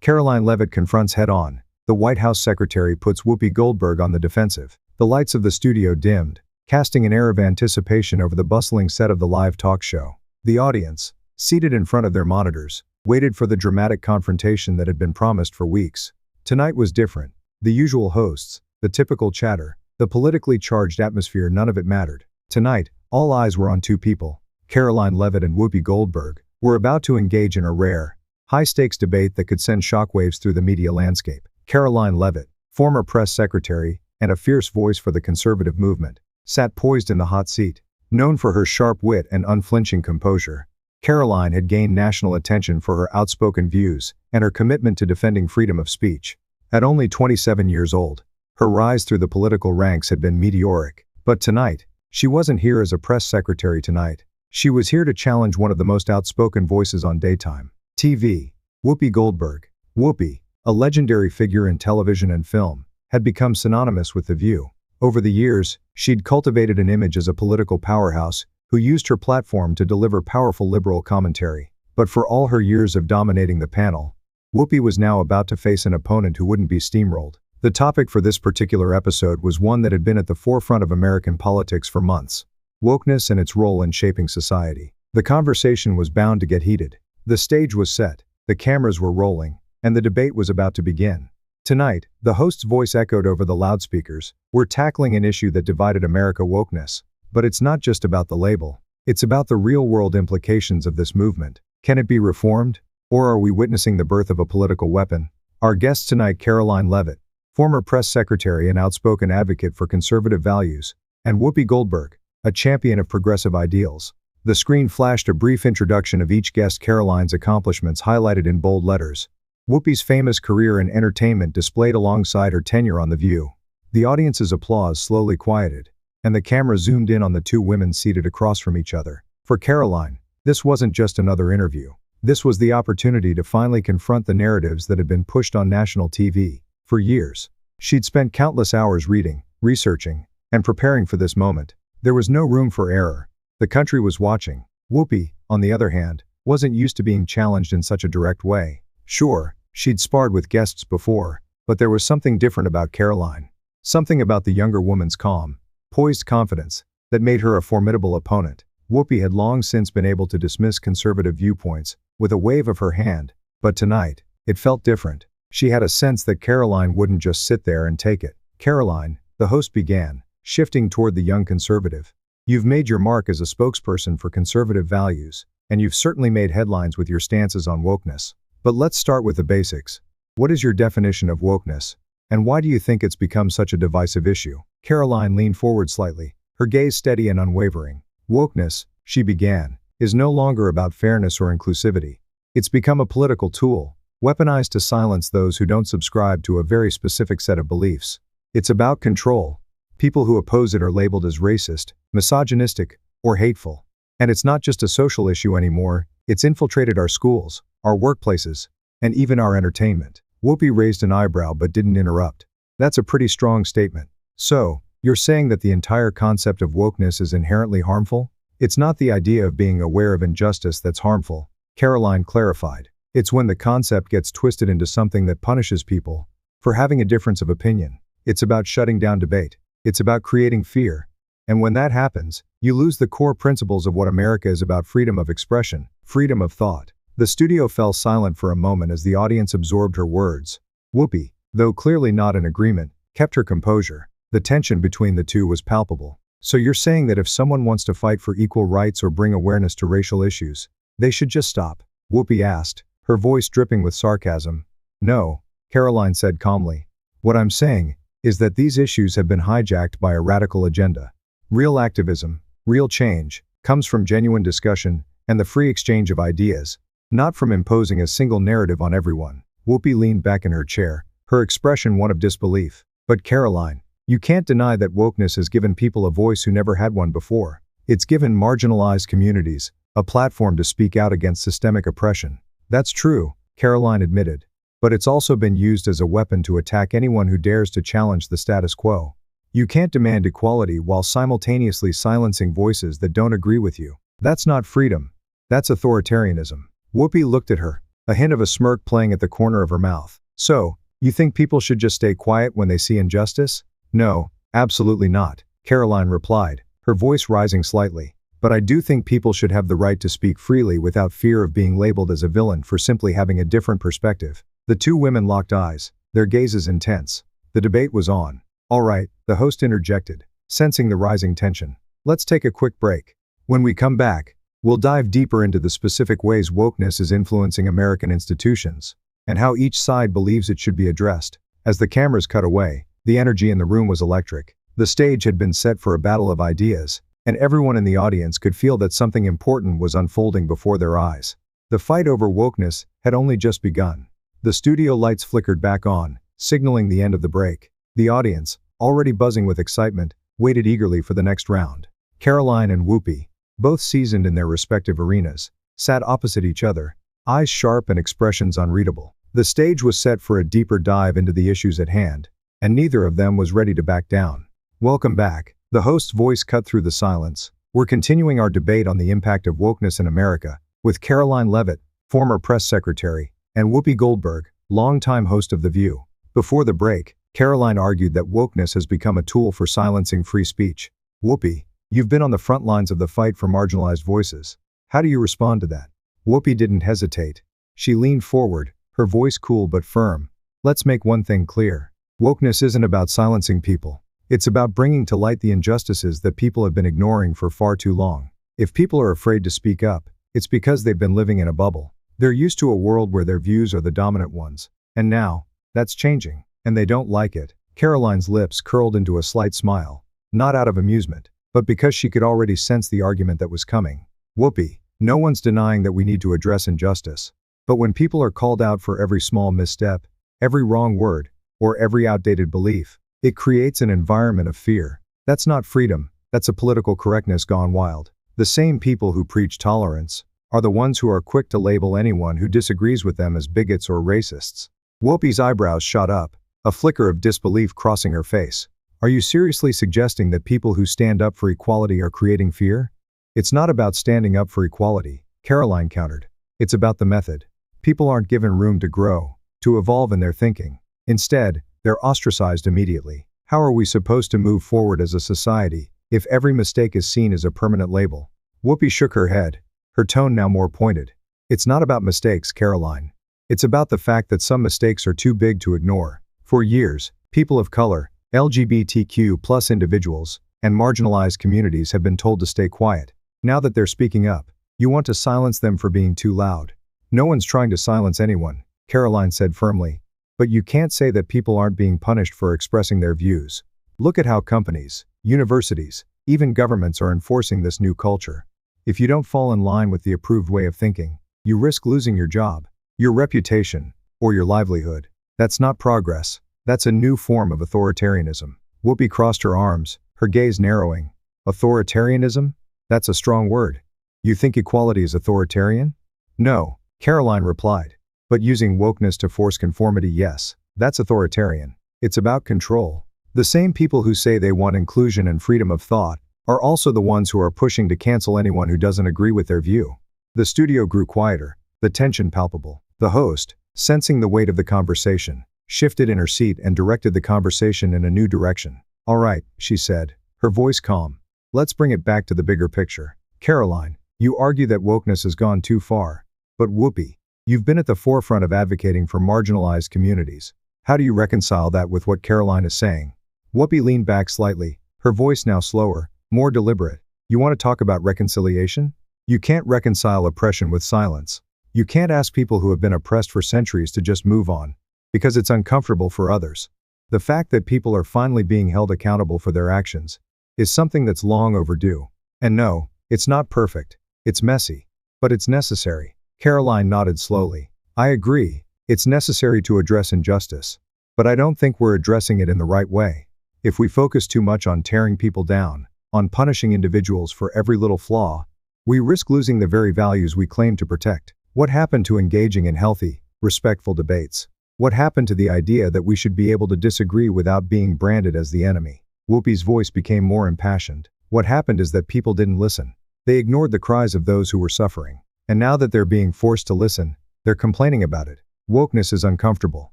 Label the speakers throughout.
Speaker 1: Karoline Leavitt confronts head-on. The White House secretary puts Whoopi Goldberg on the defensive. The lights of the studio dimmed, casting an air of anticipation over the bustling set of the live talk show. The audience, seated in front of their monitors, waited for the dramatic confrontation that had been promised for weeks. Tonight was different. The usual hosts, the typical chatter, the politically charged atmosphere, none of it mattered. Tonight, all eyes were on two people. Karoline Leavitt and Whoopi Goldberg were about to engage in a rare, high-stakes debate that could send shockwaves through the media landscape. Karoline Leavitt, former press secretary and a fierce voice for the conservative movement, sat poised in the hot seat. Known for her sharp wit and unflinching composure, Karoline had gained national attention for her outspoken views and her commitment to defending freedom of speech. At only 27 years old, her rise through the political ranks had been meteoric. But tonight, she wasn't here as a press secretary tonight. She was here to challenge one of the most outspoken voices on daytime TV, Whoopi Goldberg. Whoopi, a legendary figure in television and film, had become synonymous with The View. Over the years, she'd cultivated an image as a political powerhouse who used her platform to deliver powerful liberal commentary. But for all her years of dominating the panel, Whoopi was now about to face an opponent who wouldn't be steamrolled. The topic for this particular episode was one that had been at the forefront of American politics for months: wokeness and its role in shaping society. The conversation was bound to get heated. The stage was set, the cameras were rolling, and the debate was about to begin. Tonight, the host's voice echoed over the loudspeakers. We're tackling an issue that divided America: wokeness. But it's not just about the label. It's about the real-world implications of this movement. Can it be reformed? Or are we witnessing the birth of a political weapon? Our guests tonight: Karoline Leavitt, former press secretary and outspoken advocate for conservative values, and Whoopi Goldberg, a champion of progressive ideals. The screen flashed a brief introduction of each guest. Karoline's accomplishments highlighted in bold letters. Whoopi's famous career in entertainment displayed alongside her tenure on The View. The audience's applause slowly quieted, and the camera zoomed in on the two women seated across from each other. For Karoline, this wasn't just another interview. This was the opportunity to finally confront the narratives that had been pushed on national TV for years. She'd spent countless hours reading, researching, and preparing for this moment. There was no room for error. The country was watching. Whoopi, on the other hand, wasn't used to being challenged in such a direct way. Sure, she'd sparred with guests before, but there was something different about Karoline. Something about the younger woman's calm, poised confidence that made her a formidable opponent. Whoopi had long since been able to dismiss conservative viewpoints with a wave of her hand, but tonight, it felt different. She had a sense that Karoline wouldn't just sit there and take it. Karoline, the host began, shifting toward the young conservative. You've made your mark as a spokesperson for conservative values, and you've certainly made headlines with your stances on wokeness. But let's start with the basics. What is your definition of wokeness, and why do you think it's become such a divisive issue? Karoline leaned forward slightly, her gaze steady and unwavering. Wokeness, she began, is no longer about fairness or inclusivity. It's become a political tool, weaponized to silence those who don't subscribe to a very specific set of beliefs. It's about control. People who oppose it are labeled as racist, misogynistic, or hateful. And it's not just a social issue anymore, it's infiltrated our schools, our workplaces, and even our entertainment. Whoopi raised an eyebrow but didn't interrupt. That's a pretty strong statement. So, you're saying that the entire concept of wokeness is inherently harmful? It's not the idea of being aware of injustice that's harmful, Karoline clarified. It's when the concept gets twisted into something that punishes people for having a difference of opinion. It's about shutting down debate. It's about creating fear. And when that happens, you lose the core principles of what America is about: freedom of expression, freedom of thought. The studio fell silent for a moment as the audience absorbed her words. Whoopi, though clearly not in agreement, kept her composure. The tension between the two was palpable. So you're saying that if someone wants to fight for equal rights or bring awareness to racial issues, they should just stop? Whoopi asked, her voice dripping with sarcasm. No, Karoline said calmly. What I'm saying is that these issues have been hijacked by a radical agenda. Real activism, real change, comes from genuine discussion and the free exchange of ideas, not from imposing a single narrative on everyone. Whoopi leaned back in her chair, her expression one of disbelief. But Karoline, you can't deny that wokeness has given people a voice who never had one before. It's given marginalized communities a platform to speak out against systemic oppression. That's true, Karoline admitted. But it's also been used as a weapon to attack anyone who dares to challenge the status quo. You can't demand equality while simultaneously silencing voices that don't agree with you. That's not freedom. That's authoritarianism. Whoopi looked at her, a hint of a smirk playing at the corner of her mouth. So, you think people should just stay quiet when they see injustice? No, absolutely not, Karoline replied, her voice rising slightly. But I do think people should have the right to speak freely without fear of being labeled as a villain for simply having a different perspective. The two women locked eyes, their gazes intense. The debate was on. All right, the host interjected, sensing the rising tension. Let's take a quick break. When we come back, we'll dive deeper into the specific ways wokeness is influencing American institutions, and how each side believes it should be addressed. As the cameras cut away, the energy in the room was electric. The stage had been set for a battle of ideas, and everyone in the audience could feel that something important was unfolding before their eyes. The fight over wokeness had only just begun. The studio lights flickered back on, signaling the end of the break. The audience, already buzzing with excitement, waited eagerly for the next round. Karoline and Whoopi, both seasoned in their respective arenas, sat opposite each other, eyes sharp and expressions unreadable. The stage was set for a deeper dive into the issues at hand, and neither of them was ready to back down. Welcome back. The host's voice cut through the silence. We're continuing our debate on the impact of wokeness in America, with Karoline Leavitt, former press secretary, and Whoopi Goldberg, longtime host of The View. Before the break, Karoline argued that wokeness has become a tool for silencing free speech. Whoopi, you've been on the front lines of the fight for marginalized voices. How do you respond to that? Whoopi didn't hesitate. She leaned forward, her voice cool but firm. Let's make one thing clear. Wokeness isn't about silencing people. It's about bringing to light the injustices that people have been ignoring for far too long. If people are afraid to speak up, it's because they've been living in a bubble. They're used to a world where their views are the dominant ones. And now, that's changing, and they don't like it. Karoline's lips curled into a slight smile, not out of amusement, but because she could already sense the argument that was coming. Whoopi, no one's denying that we need to address injustice. But when people are called out for every small misstep, every wrong word, or every outdated belief, it creates an environment of fear. That's not freedom, that's a political correctness gone wild. The same people who preach tolerance are the ones who are quick to label anyone who disagrees with them as bigots or racists. Whoopi's eyebrows shot up, a flicker of disbelief crossing her face. Are you seriously suggesting that people who stand up for equality are creating fear? It's not about standing up for equality, Karoline countered. It's about the method. People aren't given room to grow, to evolve in their thinking. Instead, they're ostracized immediately. How are we supposed to move forward as a society if every mistake is seen as a permanent label? Whoopi shook her head, her tone now more pointed. It's not about mistakes, Karoline. It's about the fact that some mistakes are too big to ignore. For years, people of color, LGBTQ+ individuals, and marginalized communities have been told to stay quiet. Now that they're speaking up, you want to silence them for being too loud. No one's trying to silence anyone, Karoline said firmly. But you can't say that people aren't being punished for expressing their views. Look at how companies, universities, even governments are enforcing this new culture. If you don't fall in line with the approved way of thinking, you risk losing your job, your reputation, or your livelihood. That's not progress. That's a new form of authoritarianism. Whoopi crossed her arms, her gaze narrowing. Authoritarianism? That's a strong word. You think equality is authoritarian? No, Karoline replied. But using wokeness to force conformity, yes, that's authoritarian. It's about control. The same people who say they want inclusion and freedom of thought are also the ones who are pushing to cancel anyone who doesn't agree with their view. The studio grew quieter, the tension palpable. The host, sensing the weight of the conversation, shifted in her seat and directed the conversation in a new direction. All right, she said, her voice calm. Let's bring it back to the bigger picture. Karoline, you argue that wokeness has gone too far. But Whoopi, you've been at the forefront of advocating for marginalized communities. How do you reconcile that with what Karoline is saying? Whoopi leaned back slightly, her voice now slower, more deliberate. You want to talk about reconciliation? You can't reconcile oppression with silence. You can't ask people who have been oppressed for centuries to just move on, because it's uncomfortable for others. The fact that people are finally being held accountable for their actions is something that's long overdue. And no, it's not perfect, it's messy, but it's necessary. Karoline nodded slowly. I agree, it's necessary to address injustice. But I don't think we're addressing it in the right way. If we focus too much on tearing people down, on punishing individuals for every little flaw, we risk losing the very values we claim to protect. What happened to engaging in healthy, respectful debates? What happened to the idea that we should be able to disagree without being branded as the enemy? Whoopi's voice became more impassioned. What happened is that people didn't listen. They ignored the cries of those who were suffering. And now that they're being forced to listen, They're complaining about it. Wokeness is uncomfortable.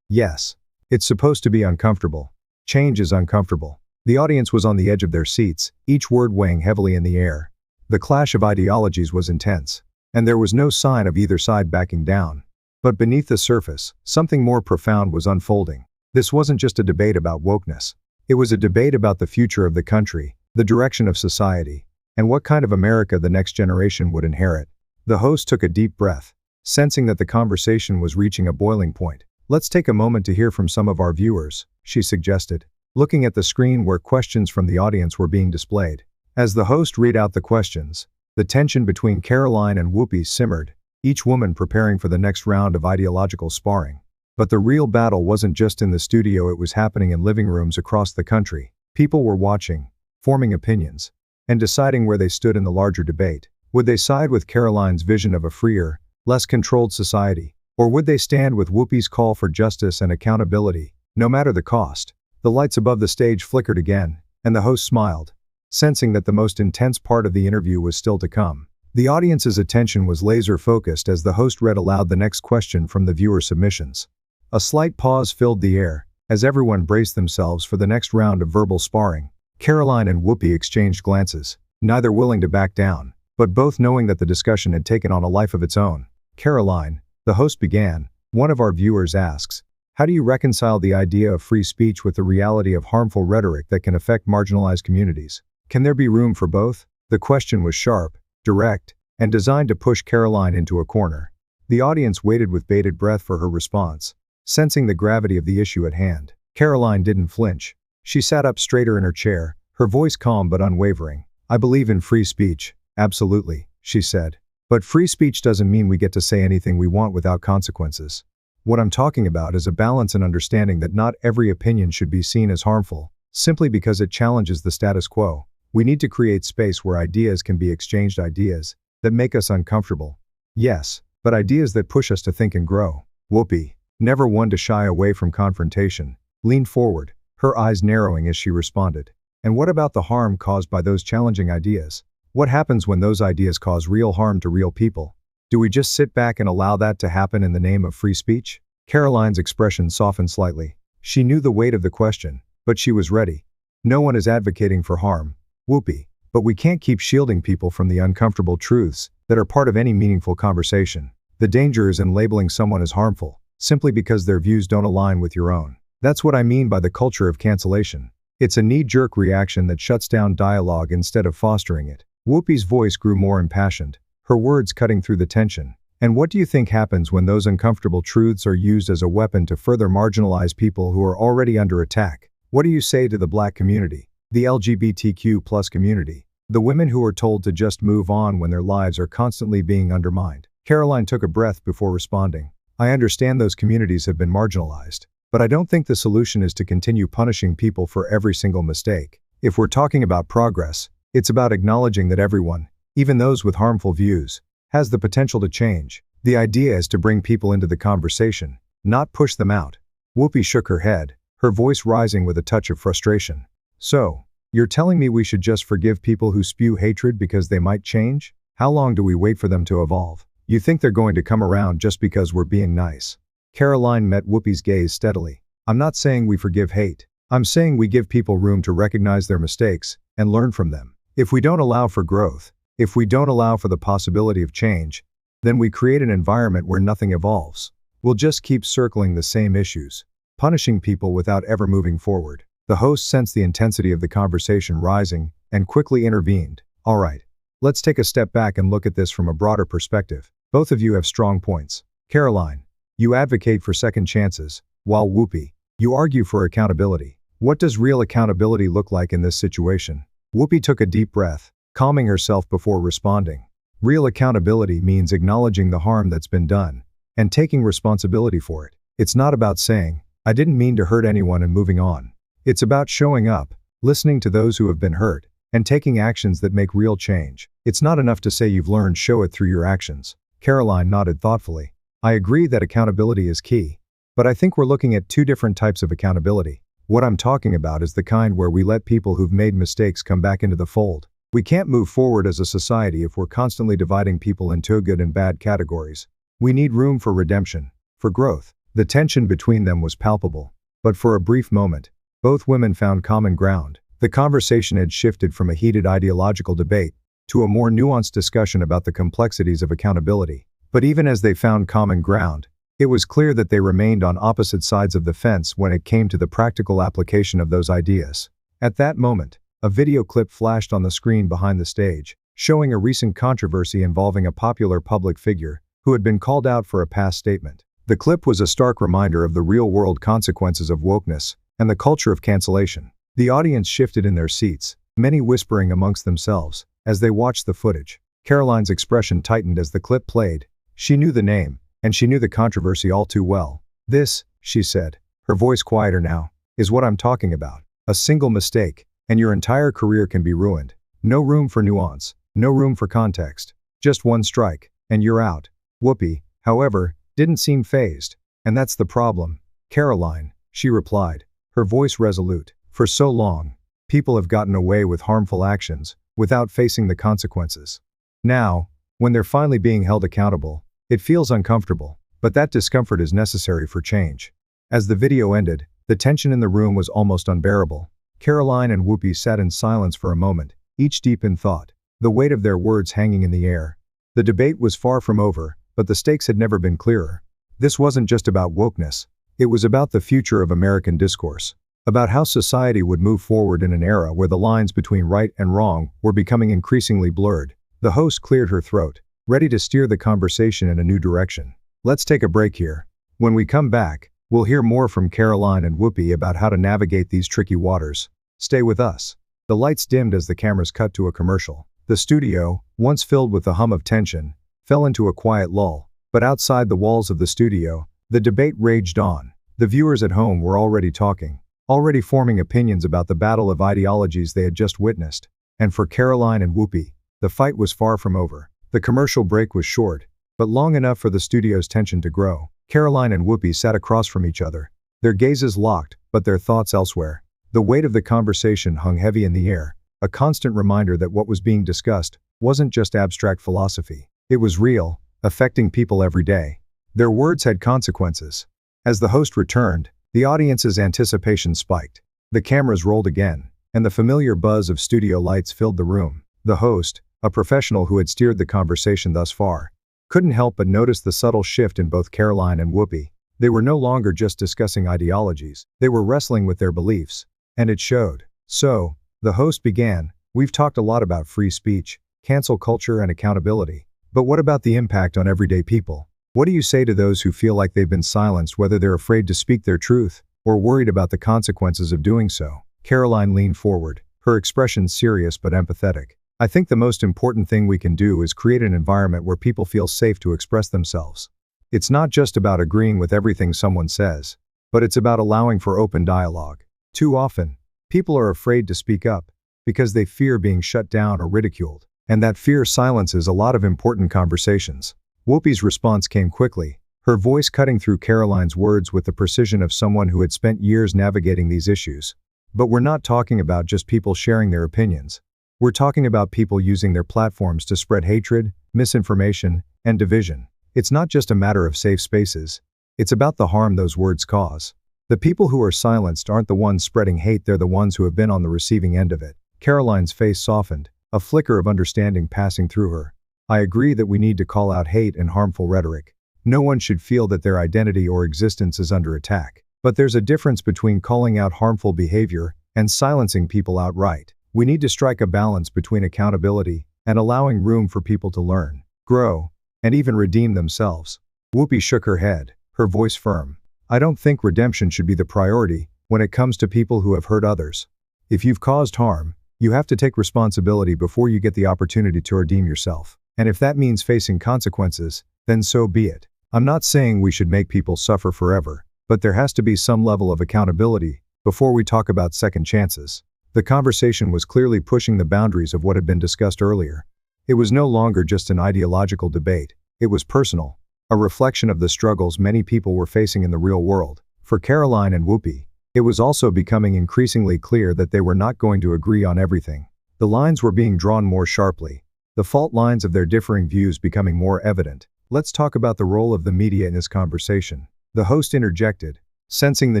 Speaker 1: Yes. It's supposed to be uncomfortable. Change is uncomfortable. The audience was on the edge of their seats, each word weighing heavily in the air. The clash of ideologies was intense, and there was no sign of either side backing down. But beneath the surface, something more profound was unfolding. This wasn't just a debate about wokeness. It was a debate about the future of the country, the direction of society, and what kind of America the next generation would inherit. The host took a deep breath, sensing that the conversation was reaching a boiling point. Let's take a moment to hear from some of our viewers, she suggested, looking at the screen where questions from the audience were being displayed. As the host read out the questions, the tension between Karoline and Whoopi simmered, each woman preparing for the next round of ideological sparring. But the real battle wasn't just in the studio, it was happening in living rooms across the country. People were watching, forming opinions, and deciding where they stood in the larger debate. Would they side with Karoline's vision of a freer, less controlled society, or would they stand with Whoopi's call for justice and accountability, no matter the cost? The lights above the stage flickered again, and the host smiled, sensing that the most intense part of the interview was still to come. The audience's attention was laser-focused as the host read aloud the next question from the viewer submissions. A slight pause filled the air, as everyone braced themselves for the next round of verbal sparring. Karoline and Whoopi exchanged glances, neither willing to back down, but both knowing that the discussion had taken on a life of its own. Karoline, the host began, one of our viewers asks, how do you reconcile the idea of free speech with the reality of harmful rhetoric that can affect marginalized communities? Can there be room for both? The question was sharp, direct, and designed to push Karoline into a corner. The audience waited with bated breath for her response, sensing the gravity of the issue at hand. Karoline didn't flinch. She sat up straighter in her chair, her voice calm but unwavering. I believe in free speech, absolutely, she said. But free speech doesn't mean we get to say anything we want without consequences. What I'm talking about is a balance and understanding that not every opinion should be seen as harmful, simply because it challenges the status quo. We need to create space where ideas can be exchanged, ideas that make us uncomfortable. Yes, but ideas that push us to think and grow. Whoopi, never one to shy away from confrontation, leaned forward, her eyes narrowing as she responded. And what about the harm caused by those challenging ideas? What happens when those ideas cause real harm to real people? Do we just sit back and allow that to happen in the name of free speech? Karoline's expression softened slightly. She knew the weight of the question, but she was ready. No one is advocating for harm, Whoopi, but we can't keep shielding people from the uncomfortable truths that are part of any meaningful conversation. The danger is in labeling someone as harmful, simply because their views don't align with your own. That's what I mean by the culture of cancellation. It's a knee-jerk reaction that shuts down dialogue instead of fostering it. Whoopi's voice grew more impassioned, her words cutting through the tension. And what do you think happens when those uncomfortable truths are used as a weapon to further marginalize people who are already under attack? What do you say to the Black community, the LGBTQ+ community, the women who are told to just move on when their lives are constantly being undermined? Karoline took a breath before responding. I understand those communities have been marginalized, but I don't think the solution is to continue punishing people for every single mistake. If we're talking about progress, it's about acknowledging that everyone, even those with harmful views, has the potential to change. The idea is to bring people into the conversation, not push them out. Whoopi shook her head, her voice rising with a touch of frustration. So, you're telling me we should just forgive people who spew hatred because they might change? How long do we wait for them to evolve? You think they're going to come around just because we're being nice? Karoline met Whoopi's gaze steadily. I'm not saying we forgive hate. I'm saying we give people room to recognize their mistakes and learn from them. If we don't allow for growth, if we don't allow for the possibility of change, then we create an environment where nothing evolves. We'll just keep circling the same issues, punishing people without ever moving forward. The host sensed the intensity of the conversation rising and quickly intervened. All right, let's take a step back and look at this from a broader perspective. Both of you have strong points. Karoline, you advocate for second chances, while Whoopi, you argue for accountability. What does real accountability look like in this situation? Whoopi took a deep breath, calming herself before responding. Real accountability means acknowledging the harm that's been done and taking responsibility for it. It's not about saying, I didn't mean to hurt anyone and moving on. It's about showing up, listening to those who have been hurt, and taking actions that make real change. It's not enough to say you've learned, show it through your actions. Karoline nodded thoughtfully. I agree that accountability is key, but I think we're looking at two different types of accountability. What I'm talking about is the kind where we let people who've made mistakes come back into the fold. We can't move forward as a society if we're constantly dividing people into good and bad categories. We need room for redemption, for growth. The tension between them was palpable. But for a brief moment, both women found common ground. The conversation had shifted from a heated ideological debate to a more nuanced discussion about the complexities of accountability. But even as they found common ground, it was clear that they remained on opposite sides of the fence when it came to the practical application of those ideas. At that moment, a video clip flashed on the screen behind the stage, showing a recent controversy involving a popular public figure who had been called out for a past statement. The clip was a stark reminder of the real-world consequences of wokeness and the culture of cancellation. The audience shifted in their seats, many whispering amongst themselves as they watched the footage. Karoline's expression tightened as the clip played. She knew the name, and she knew the controversy all too well. "This," she said, her voice quieter now, "is what I'm talking about. A single mistake, and your entire career can be ruined. No room for nuance, no room for context. Just one strike, and you're out." Whoopi, however, didn't seem fazed. "And that's the problem, Karoline," she replied, her voice resolute. "For so long, people have gotten away with harmful actions without facing the consequences. Now, when they're finally being held accountable, it feels uncomfortable, but that discomfort is necessary for change." As the video ended, the tension in the room was almost unbearable. Karoline and Whoopi sat in silence for a moment, each deep in thought, the weight of their words hanging in the air. The debate was far from over, but the stakes had never been clearer. This wasn't just about wokeness. It was about the future of American discourse, about how society would move forward in an era where the lines between right and wrong were becoming increasingly blurred. The host cleared her throat, ready to steer the conversation in a new direction. "Let's take a break here. When we come back, we'll hear more from Karoline and Whoopi about how to navigate these tricky waters. Stay with us." The lights dimmed as the cameras cut to a commercial. The studio, once filled with the hum of tension, fell into a quiet lull. But outside the walls of the studio, the debate raged on. The viewers at home were already talking, already forming opinions about the battle of ideologies they had just witnessed. And for Karoline and Whoopi, the fight was far from over. The commercial break was short, but long enough for the studio's tension to grow. Karoline and Whoopi sat across from each other, their gazes locked, but their thoughts elsewhere. The weight of the conversation hung heavy in the air, a constant reminder that what was being discussed wasn't just abstract philosophy. It was real, affecting people every day. Their words had consequences. As the host returned, the audience's anticipation spiked. The cameras rolled again, and the familiar buzz of studio lights filled the room. The host, a professional who had steered the conversation thus far, couldn't help but notice the subtle shift in both Karoline and Whoopi. They were no longer just discussing ideologies, they were wrestling with their beliefs. And it showed. "So," the host began, "we've talked a lot about free speech, cancel culture and accountability. But what about the impact on everyday people? What do you say to those who feel like they've been silenced, whether they're afraid to speak their truth or worried about the consequences of doing so?" Karoline leaned forward, her expression serious but empathetic. "I think the most important thing we can do is create an environment where people feel safe to express themselves. It's not just about agreeing with everything someone says, but it's about allowing for open dialogue. Too often, people are afraid to speak up because they fear being shut down or ridiculed, and that fear silences a lot of important conversations." Whoopi's response came quickly, her voice cutting through Karoline's words with the precision of someone who had spent years navigating these issues. "But we're not talking about just people sharing their opinions. We're talking about people using their platforms to spread hatred, misinformation, and division. It's not just a matter of safe spaces. It's about the harm those words cause. The people who are silenced aren't the ones spreading hate, they're the ones who have been on the receiving end of it." Karoline's face softened, a flicker of understanding passing through her. "I agree that we need to call out hate and harmful rhetoric. No one should feel that their identity or existence is under attack. But there's a difference between calling out harmful behavior and silencing people outright. We need to strike a balance between accountability and allowing room for people to learn, grow, and even redeem themselves." Whoopi shook her head, her voice firm. "I don't think redemption should be the priority when it comes to people who have hurt others. If you've caused harm, you have to take responsibility before you get the opportunity to redeem yourself. And if that means facing consequences, then so be it. I'm not saying we should make people suffer forever, but there has to be some level of accountability before we talk about second chances." The conversation was clearly pushing the boundaries of what had been discussed earlier. It was no longer just an ideological debate, it was personal, a reflection of the struggles many people were facing in the real world. For Karoline and Whoopi, it was also becoming increasingly clear that they were not going to agree on everything. The lines were being drawn more sharply, the fault lines of their differing views becoming more evident. Let's talk about the role of the media in this conversation. The host interjected, sensing the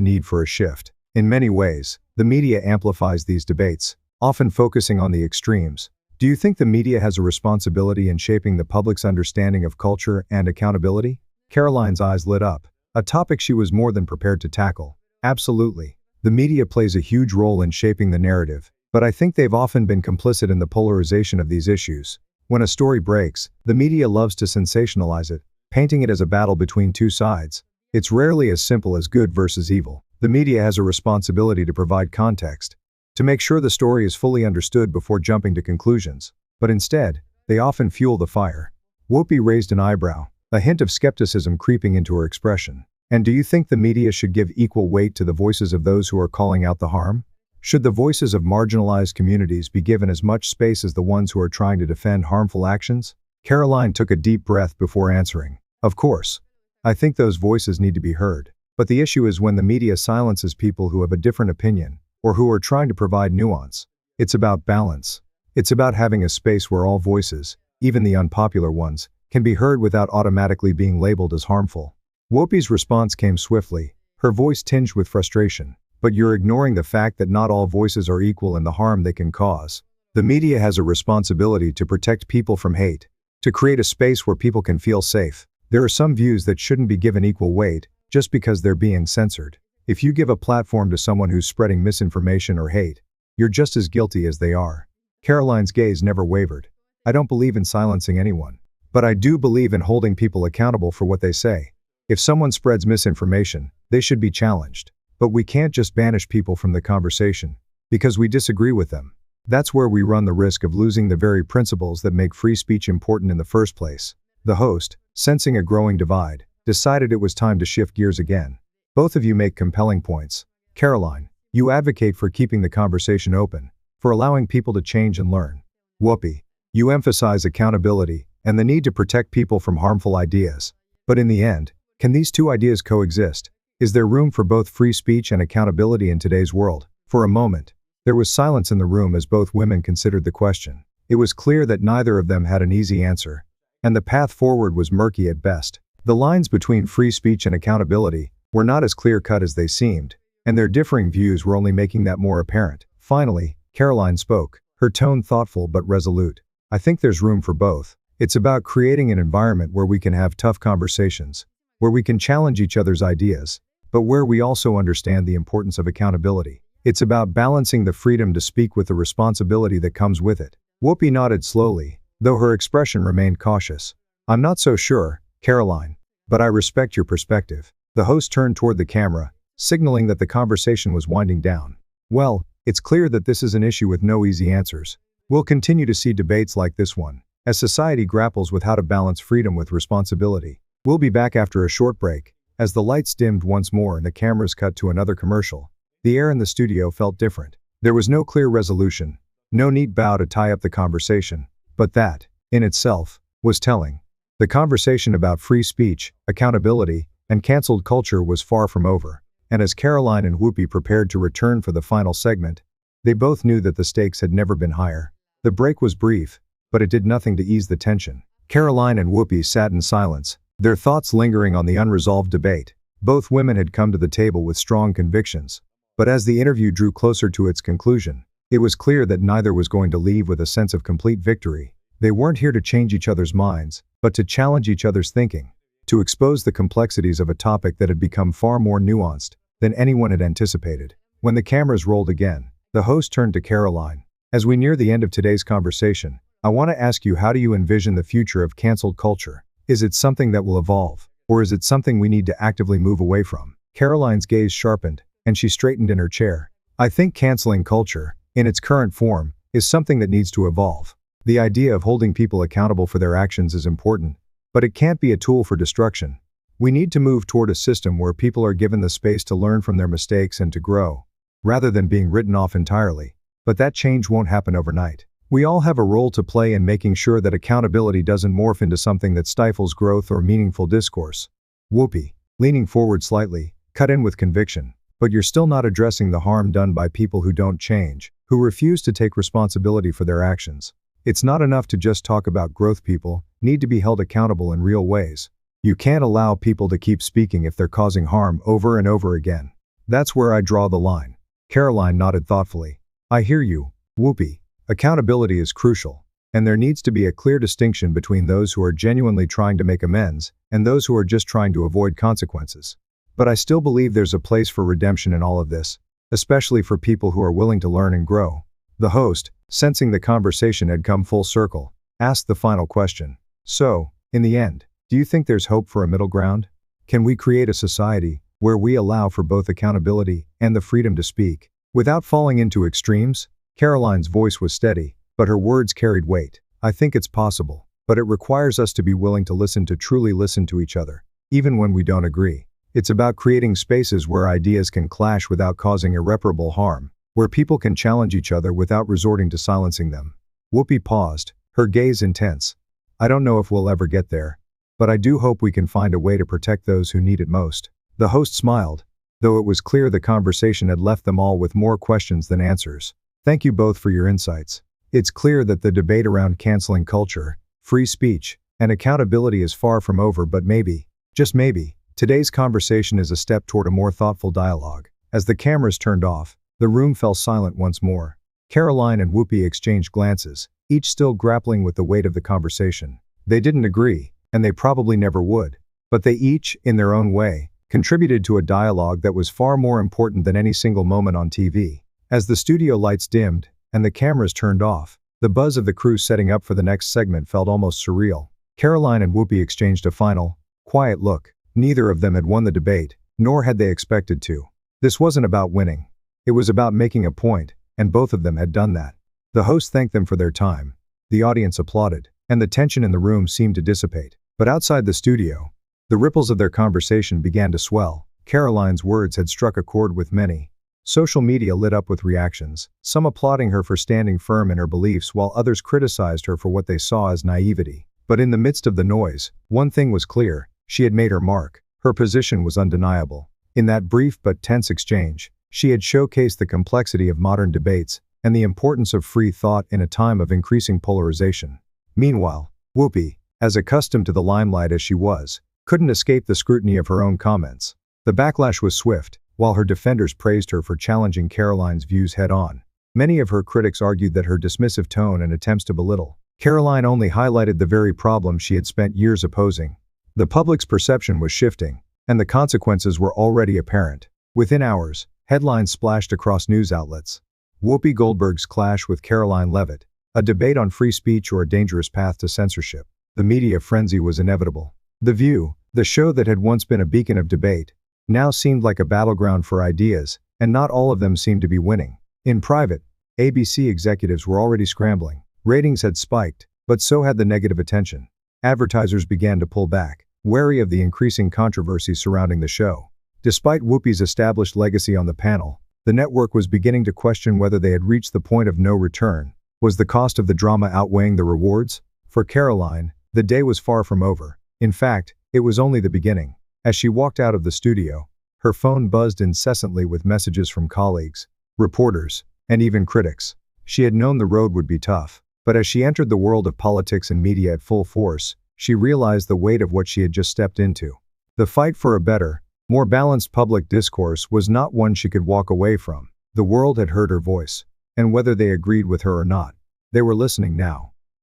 Speaker 1: need for a shift. In many ways, the media amplifies these debates, often focusing on the extremes. Do you think the media has a responsibility in shaping the public's understanding of culture and accountability? Karoline's eyes lit up, a topic she was more than prepared to tackle. Absolutely. The media plays a huge role in shaping the narrative, but I think they've often been complicit in the polarization of these issues. When a story breaks, the media loves to sensationalize it, painting it as a battle between two sides. It's rarely as simple as good versus evil. The media has a responsibility to provide context, to make sure the story is fully understood before jumping to conclusions. But instead, they often fuel the fire. Whoopi raised an eyebrow, a hint of skepticism creeping into her expression. And do you think the media should give equal weight to the voices of those who are calling out the harm? Should the voices of marginalized communities be given as much space as the ones who are trying to defend harmful actions? Karoline took a deep breath before answering. Of course. I think those voices need to be heard. But the issue is when the media silences people who have a different opinion, or who are trying to provide nuance. It's about balance. It's about having a space where all voices, even the unpopular ones, can be heard without automatically being labeled as harmful. Whoopi's response came swiftly, her voice tinged with frustration. But you're ignoring the fact that not all voices are equal in the harm they can cause. The media has a responsibility to protect people from hate, to create a space where people can feel safe. There are some views that shouldn't be given equal weight, just because they're being censored. If you give a platform to someone who's spreading misinformation or hate, you're just as guilty as they are. Karoline's gaze never wavered. I don't believe in silencing anyone. But I do believe in holding people accountable for what they say. If someone spreads misinformation, they should be challenged. But we can't just banish people from the conversation, because we disagree with them. That's where we run the risk of losing the very principles that make free speech important in the first place. The host, sensing a growing divide, decided it was time to shift gears again. Both of you make compelling points. Karoline, you advocate for keeping the conversation open, for allowing people to change and learn. Whoopi, you emphasize accountability and the need to protect people from harmful ideas. But in the end, can these two ideas coexist? Is there room for both free speech and accountability in today's world? For a moment, there was silence in the room as both women considered the question. It was clear that neither of them had an easy answer, and the path forward was murky at best. The lines between free speech and accountability were not as clear-cut as they seemed, and their differing views were only making that more apparent. Finally, Karoline spoke, her tone thoughtful but resolute. I think there's room for both. It's about creating an environment where we can have tough conversations, where we can challenge each other's ideas, but where we also understand the importance of accountability. It's about balancing the freedom to speak with the responsibility that comes with it. Whoopi nodded slowly, though her expression remained cautious. I'm not so sure, Karoline, but I respect your perspective. The host turned toward the camera, signaling that the conversation was winding down. Well, it's clear that this is an issue with no easy answers. We'll continue to see debates like this one, as society grapples with how to balance freedom with responsibility. We'll be back after a short break. As the lights dimmed once more and the cameras cut to another commercial, the air in the studio felt different. There was no clear resolution, no neat bow to tie up the conversation, but that, in itself, was telling. The conversation about free speech, accountability, and canceled culture was far from over, and as Karoline and Whoopi prepared to return for the final segment, they both knew that the stakes had never been higher. The break was brief, but it did nothing to ease the tension. Karoline and Whoopi sat in silence, their thoughts lingering on the unresolved debate. Both women had come to the table with strong convictions, but as the interview drew closer to its conclusion, it was clear that neither was going to leave with a sense of complete victory. They weren't here to change each other's minds, but to challenge each other's thinking, to expose the complexities of a topic that had become far more nuanced than anyone had anticipated. When the cameras rolled again, the host turned to Karoline. As we near the end of today's conversation, I want to ask you, how do you envision the future of canceled culture? Is it something that will evolve, or is it something we need to actively move away from? Karoline's gaze sharpened, and she straightened in her chair. I think canceling culture, in its current form, is something that needs to evolve. The idea of holding people accountable for their actions is important, but it can't be a tool for destruction. We need to move toward a system where people are given the space to learn from their mistakes and to grow, rather than being written off entirely. But that change won't happen overnight. We all have a role to play in making sure that accountability doesn't morph into something that stifles growth or meaningful discourse. Whoopi, leaning forward slightly, cut in with conviction. But you're still not addressing the harm done by people who don't change, who refuse to take responsibility for their actions. It's not enough to just talk about growth, people. need to be held accountable in real ways. You can't allow people to keep speaking if they're causing harm over and over again. That's where I draw the line. Karoline nodded thoughtfully. I hear you, Whoopi. Accountability is crucial, and there needs to be a clear distinction between those who are genuinely trying to make amends and those who are just trying to avoid consequences. But I still believe there's a place for redemption in all of this, especially for people who are willing to learn and grow. The host, sensing the conversation had come full circle, asked the final question. So, in the end, do you think there's hope for a middle ground? Can we create a society where we allow for both accountability and the freedom to speak, without falling into extremes? Karoline's voice was steady, but her words carried weight. I think it's possible, but it requires us to be willing to truly listen to each other, even when we don't agree. It's about creating spaces where ideas can clash without causing irreparable harm, where people can challenge each other without resorting to silencing them. Whoopi paused, her gaze intense. I don't know if we'll ever get there, but I do hope we can find a way to protect those who need it most. The host smiled, though it was clear the conversation had left them all with more questions than answers. Thank you both for your insights. It's clear that the debate around canceling culture, free speech, and accountability is far from over, but maybe, just maybe, today's conversation is a step toward a more thoughtful dialogue. As the cameras turned off, the room fell silent once more. Karoline and Whoopi exchanged glances, each still grappling with the weight of the conversation. They didn't agree, and they probably never would. But they each, in their own way, contributed to a dialogue that was far more important than any single moment on TV. As the studio lights dimmed, and the cameras turned off, the buzz of the crew setting up for the next segment felt almost surreal. Karoline and Whoopi exchanged a final, quiet look. Neither of them had won the debate, nor had they expected to. This wasn't about winning. It was about making a point, and both of them had done that. The host thanked them for their time. The audience applauded, and the tension in the room seemed to dissipate. But outside the studio, the ripples of their conversation began to swell. Karoline's words had struck a chord with many. Social media lit up with reactions, some applauding her for standing firm in her beliefs while others criticized her for what they saw as naivety. But in the midst of the noise, one thing was clear: she had made her mark. Her position was undeniable. In that brief but tense exchange, she had showcased the complexity of modern debates and the importance of free thought in a time of increasing polarization. Meanwhile, Whoopi, as accustomed to the limelight as she was, couldn't escape the scrutiny of her own comments. The backlash was swift. While her defenders praised her for challenging Karoline's views head-on, many of her critics argued that her dismissive tone and attempts to belittle Karoline only highlighted the very problem she had spent years opposing. The public's perception was shifting, and the consequences were already apparent. Within hours, headlines splashed across news outlets. Whoopi Goldberg's clash with Karoline Leavitt, a debate on free speech or a dangerous path to censorship. The media frenzy was inevitable. The View, the show that had once been a beacon of debate, now seemed like a battleground for ideas, and not all of them seemed to be winning. In private, ABC executives were already scrambling. Ratings had spiked, but so had the negative attention. Advertisers began to pull back, wary of the increasing controversy surrounding the show. Despite Whoopi's established legacy on the panel, the network was beginning to question whether they had reached the point of no return. Was the cost of the drama outweighing the rewards? For Karoline, the day was far from over. In fact, it was only the beginning. As she walked out of the studio, her phone buzzed incessantly with messages from colleagues, reporters, and even critics. She had known the road would be tough, but as she entered the world of politics and media at full force, she realized the weight of what she had just stepped into. The fight for a better, more balanced public discourse was not one she could walk away from. The world had heard her voice, and whether they agreed with her or not, they were listening now.